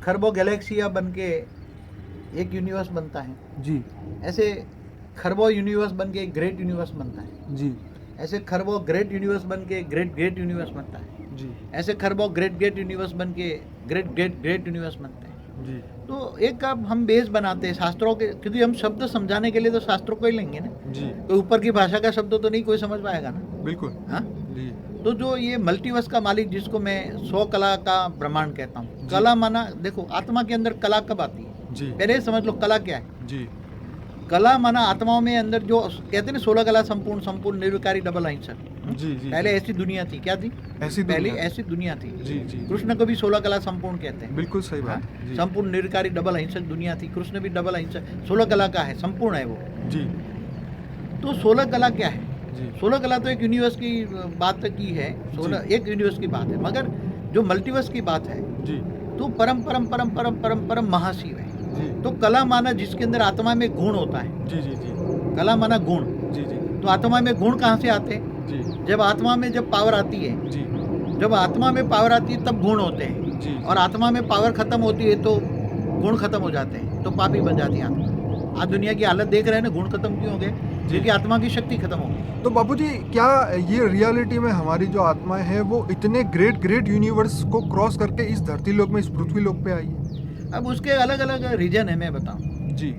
खरबों गैलेक्सिया बन के एक यूनिवर्स बनता है, जी ऐसे खरबों यूनिवर्स बन के एक ग्रेट यूनिवर्स बनता है, जी ऐसे खरबों ग्रेट यूनिवर्स बन के ग्रेट ग्रेट यूनिवर्स बनता है, जी ऐसे खरबों ग्रेट ग्रेट यूनिवर्स बन के ग्रेट ग्रेट ग्रेट यूनिवर्स बनते हैं। जी तो एक अब हम बेस बनाते हैं शास्त्रों के, क्योंकि हम शब्द समझाने के लिए तो शास्त्रों को ही लेंगे ना, जी कोई ऊपर की भाषा का शब्द तो नहीं कोई समझ पाएगा ना। बिल्कुल हाँ, जी तो जो ये मल्टीवर्स का मालिक, जिसको मैं 100 कला का ब्रह्मांड कहता हूँ, जी। कला माना, देखो आत्मा के अंदर कला कब आती है, जी पहले समझ लो कला क्या है। जी कला माना आत्माओं में अंदर जो कहते हैं ना 16 कला संपूर्ण, संपूर्ण निर्विकारी डबल अहिंसक। जी जी पहले जी। ऐसी दुनिया थी, क्या थी, ऐसी पहले दुनिया। ऐसी दुनिया थी। जी जी कृष्ण को भी 16 कला संपूर्ण कहते हैं। बिल्कुल सही हाँ, बात है। जी संपूर्ण निर्विकारी डबल अहिंसक दुनिया थी, कृष्ण भी डबल अहिंसक 16 कला का है, संपूर्ण है वो। जी तो 16 कला क्या है, जी 16 कला तो एक यूनिवर्स की बात की है, 16 एक यूनिवर्स की बात है, मगर जो मल्टीवर्स की बात है जी तो परम परम परम परम परम परम महाशिव है। जी तो कला माना जिसके अंदर आत्मा में गुण होता है, जी जी जी कला माना गुण। जी जी तो आत्मा में गुण कहाँ से आते हैं, जी जब आत्मा में जब पावर आती है, जी जब आत्मा में पावर आती है तब गुण होते हैं, जी और आत्मा में पावर खत्म होती है तो गुण खत्म हो जाते हैं, तो पापी बन जाती है आत्मा। आज दुनिया की हालत देख रहे हैं ना, गुण खत्म क्यों हो गए, क्योंकि आत्मा की शक्ति खत्म हो गई। तो बापूजी, क्या ये रियलिटी में हमारी जो आत्माएं हैं वो इतने ग्रेट ग्रेट यूनिवर्स को क्रॉस करके इस धरती लोक में, इस पृथ्वी लोक पे आई है? अब उसके अलग अलग रीजन है, मैं बताऊं जी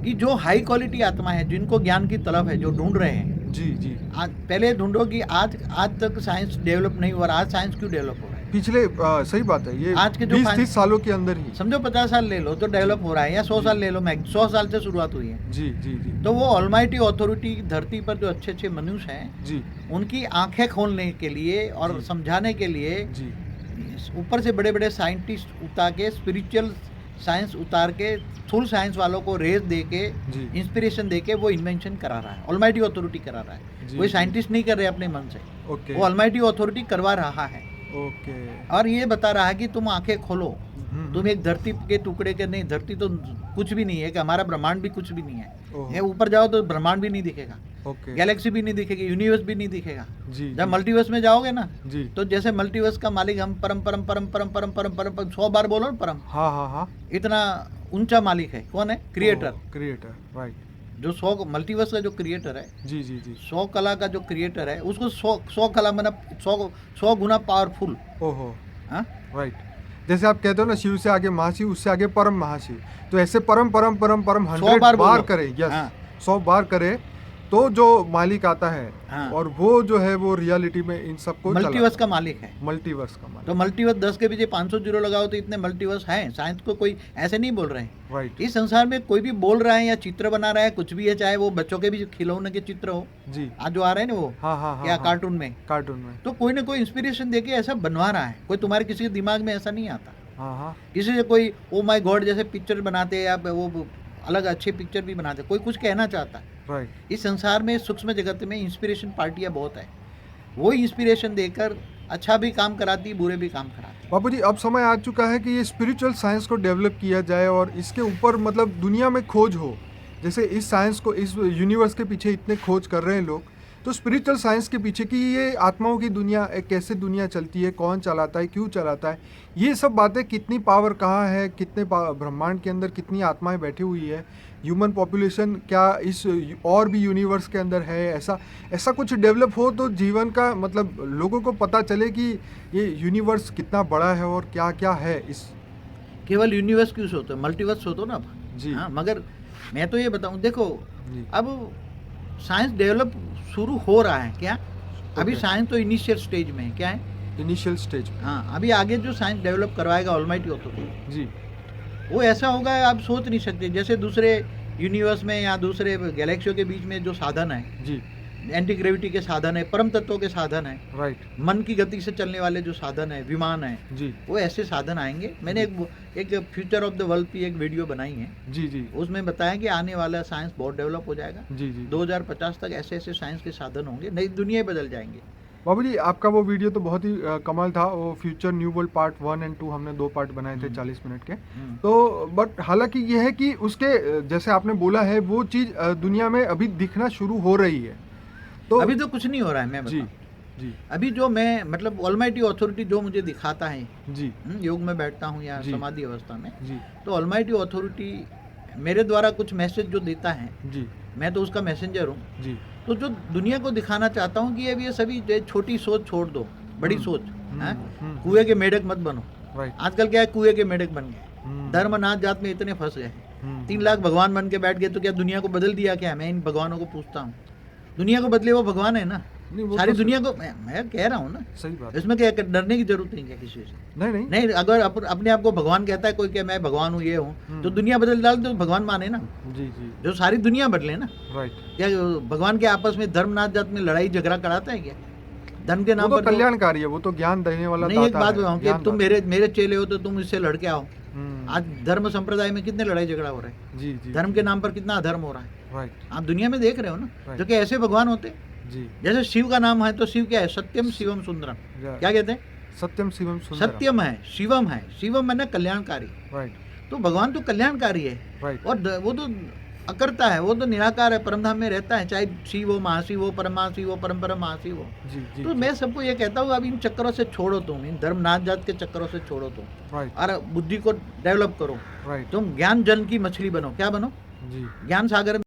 कि जो हाई क्वालिटी आत्मा है, जिनको ज्ञान की तलब है, जो ढूंढ रहे हैं, जी जी आज पहले ढूंढो कि आज तक साइंस डेवलप नहीं हुआ, आज साइंस क्यों डेवलप हो रहा है। पिछले सही बात है, ये आज के जो 20-30 सालों के अंदर ही। समझो 50 साल ले लो तो डेवलप हो रहा है, या 100 साल ले लो, मैं 100 साल से शुरुआत हुई है। जी जी जी तो वो ऑलमाइटी अथॉरिटी धरती पर जो अच्छे अच्छे मनुष्य हैं, जी उनकी आंखें खोलने के लिए और जी। समझाने के लिए जी ऊपर से बड़े बड़े साइंटिस्ट उतार के, स्पिरिचुअल साइंस उतार के, फुल साइंस वालों को रेस दे के, जी इंस्पिरेशन दे के वो इन्वेंशन करा रहा है, ऑलमाइटी अथॉरिटी करा रहा है। जी, कोई जी। साइंटिस्ट नहीं कर रहे अपने मन से, ओके वो ऑलमाइटी अथॉरिटी करवा रहा है, ओके और ये बता रहा है कि तुम आंखें खोलो, तुम हम्म, एक धरती के टुकड़े के नहीं, धरती तो कुछ भी नहीं है, कि हमारा ब्रह्मांड भी कुछ भी नहीं है, ओहो। ये ऊपर जाओ तो ब्रह्मांड भी नहीं दिखेगा, ओके गैलेक्सी भी नहीं दिखेगी, यूनिवर्स भी नहीं दिखेगा। जी जब जी मल्टीवर्स में जाओगे ना, जी तो जैसे मल्टीवर्स का मालिक हम परम परम परम परम परम परम परम परम 100 बार बोलो ना परम, हाँ हाँ हाँ इतना ऊंचा मालिक है, कौन है, क्रिएटर। क्रिएटर राइट जो 100 मल्टीवर्स का जो क्रिएटर है, जी जी जी 100 कला का जो क्रिएटर है, उसको 100 कला मतलब 100 गुना पावरफुल। ओहो हाँ, राइट। जैसे आप कहते हो ना, शिव से आगे महाशिव, उससे आगे परम महाशिव, तो ऐसे परम परम परम परम 100 बार बार बोलो। करे, यस हाँ। 100 बार करे तो जो मालिक आता है, हाँ। और वो जो है वो रियलिटी में इन सबको मल्टीवर्स का मालिक है। मल्टीवर्स का मालिक, तो मल्टीवर्स 10 के पीछे 500 जीरो लगाओ तो इतने मल्टीवर्स हैं। साइंस को कोई ऐसे नहीं बोल रहे हैं। राइट इस संसार में कोई भी बोल रहा है या चित्र बना रहा है, कुछ भी है, चाहे वो बच्चों के भी खिलौने के चित्र हो, जी आज जो आ रहे हैं ना वो, हाँ हाँ हाँ या हाँ, कार्टून में, कार्टून में, तो कोई ना कोई इंस्पिरेशन देके ऐसा बनवा रहा है। कोई तुम्हारे किसी के दिमाग में ऐसा नहीं आता, हाँ हाँ किसी से कोई ओ माय गॉड जैसे पिक्चर बनाते हैं, या वो अलग अच्छे पिक्चर भी बनाते हैं, कोई कुछ कहना चाहता है। राइट इस संसार में सूक्ष्म जगत में इंस्पिरेशन पार्टियां बहुत है, वो इंस्पिरेशन देकर अच्छा भी काम कराती है, बुरे भी काम कराती है। बापू जी, अब समय आ चुका है कि ये स्पिरिचुअल साइंस को डेवलप किया जाए और इसके ऊपर मतलब दुनिया में खोज हो। जैसे इस साइंस को, इस यूनिवर्स के पीछे इतने खोज कर रहे हैं लोग, तो स्पिरिचुअल साइंस के पीछे कि ये आत्माओं की दुनिया, कैसे दुनिया चलती है, कौन चलाता है, क्यों चलाता है, ये सब बातें, कितनी पावर कहाँ है, कितने ब्रह्मांड के अंदर कितनी आत्माएं बैठी हुई है, ह्यूमन पॉपुलेशन क्या इस और भी यूनिवर्स के अंदर है, ऐसा कुछ डेवलप हो तो जीवन का मतलब लोगों को पता चले कि ये यूनिवर्स कितना बड़ा है और क्या क्या है इस। केवल यूनिवर्स क्यों सोचो, मल्टीवर्स सोचो ना। जी। हाँ, मगर मैं तो ये बताऊं, देखो जी अब साइंस डेवलप शुरू हो रहा है क्या, अभी Okay. साइंस तो इनिशियल स्टेज में है, क्या है। Initial stage. हाँ, अभी आगे जो साइंस डेवलप करवाएगा ऑलमाइटी अथॉरिटी, जी वो ऐसा होगा आप सोच नहीं सकते। जैसे दूसरे यूनिवर्स में या दूसरे गैलेक्सियों के बीच में जो साधन है, जी एंटी ग्रेविटी के साधन है, परम तत्वों के साधन है, राइट मन की गति से चलने वाले जो साधन है, विमान है, जी वो ऐसे साधन आएंगे। मैंने एक फ्यूचर ऑफ द वर्ल्ड की एक वीडियो बनाई है, जी जी उसमें बताया कि आने वाला साइंस बहुत डेवलप हो जाएगा। जी जी 2050 तक ऐसे ऐसे साइंस के साधन होंगे, नई दुनिया ही बदल जाएंगे। बाबू जी, आपका वो वीडियो तो बहुत ही कमाल था, वो फ्यूचर न्यू वर्ल्ड पार्ट 1 और 2 हमने 2 पार्ट बनाए थे 40 मिनट के। तो बट हालांकि ये है कि उसके जैसे आपने बोला है वो चीज़ दुनिया में अभी दिखना शुरू हो रही है। तो अभी तो कुछ नहीं हो रहा है, मैं जी बताऊं, जी अभी जो मैं मतलब ऑलमाइटी अथॉरिटी जो मुझे दिखाता है, जी योग में बैठता हूँ या जी। समाधि अवस्था में, जी तो ऑलमाइटी अथॉरिटी मेरे द्वारा कुछ मैसेज जो देता है, जी मैं तो उसका मैसेंजर हूँ। जी तो जो दुनिया को दिखाना चाहता हूँ कि अब ये सभी जो छोटी सोच छोड़ दो, बड़ी सोच है। कुएं के मेढक मत बनो। राइट आजकल क्या है, कुएं के मेढक बन गए, धर्म नाथ जात में इतने फंस गए। 3 लाख भगवान बन के बैठ गए, तो क्या दुनिया को बदल दिया क्या? मैं इन भगवानों को पूछता हूँ, दुनिया को बदले वो भगवान है ना, नहीं वो सारी तो दुनिया को। मैं कह रहा हूँ ना, सही बात है। इसमें क्या डरने की जरूरत नहीं है किसी से। नहीं नहीं नहीं, अगर अपने आप को भगवान कहता है कोई कि मैं भगवान हूँ, ये हूँ, तो दुनिया बदल डाल तो भगवान माने ना, जी जी जो सारी दुनिया बदले ना। राइट। क्या भगवान के आपस में धर्म नाथ जात में लड़ाई झगड़ा कराता है क्या? धर्म के वो नाम तो पर जो- कल्याणकारी है, वो तो ज्ञान देने वाला नहीं, एक दाता बात है, बताऊं कि ज्ञान तुम दाता। मेरे चेले हो तो तुम इससे लड़के आओ। हम्म, आज धर्म संप्रदाय में कितने लड़ाई झगड़ा हो रहा है, जी जी धर्म के नाम पर कितना अधर्म हो रहा है, राइट आप दुनिया में देख रहे हो ना। Right. जो कि ऐसे भगवान होते, जी जैसे शिव का नाम है तो शिव क्या है, सत्यम शिवम सुंदरम। या- क्या कहते हैं? सत्यम शिवम सुंदरम। सत्यम है, शिवम है, शिवम है ना कल्याणकारी। राइट तो भगवान तो कल्याणकारी है, राइट और वो तो अकर्ता है, वो तो निराकार है, परमधाम में रहता है, चाहे शिव हो, महाशिव हो, परमाशिव हो, परम महाशिव हो। जी जी तो मैं सबको ये कहता हूँ, अब इन चक्करों से छोड़ो, तुम इन धर्म नाथ जात के चक्करों से छोड़ो तुम, राइट और बुद्धि को डेवलप करो। राइट तुम ज्ञान जन की मछली बनो। क्या बनो? जी ज्ञान सागर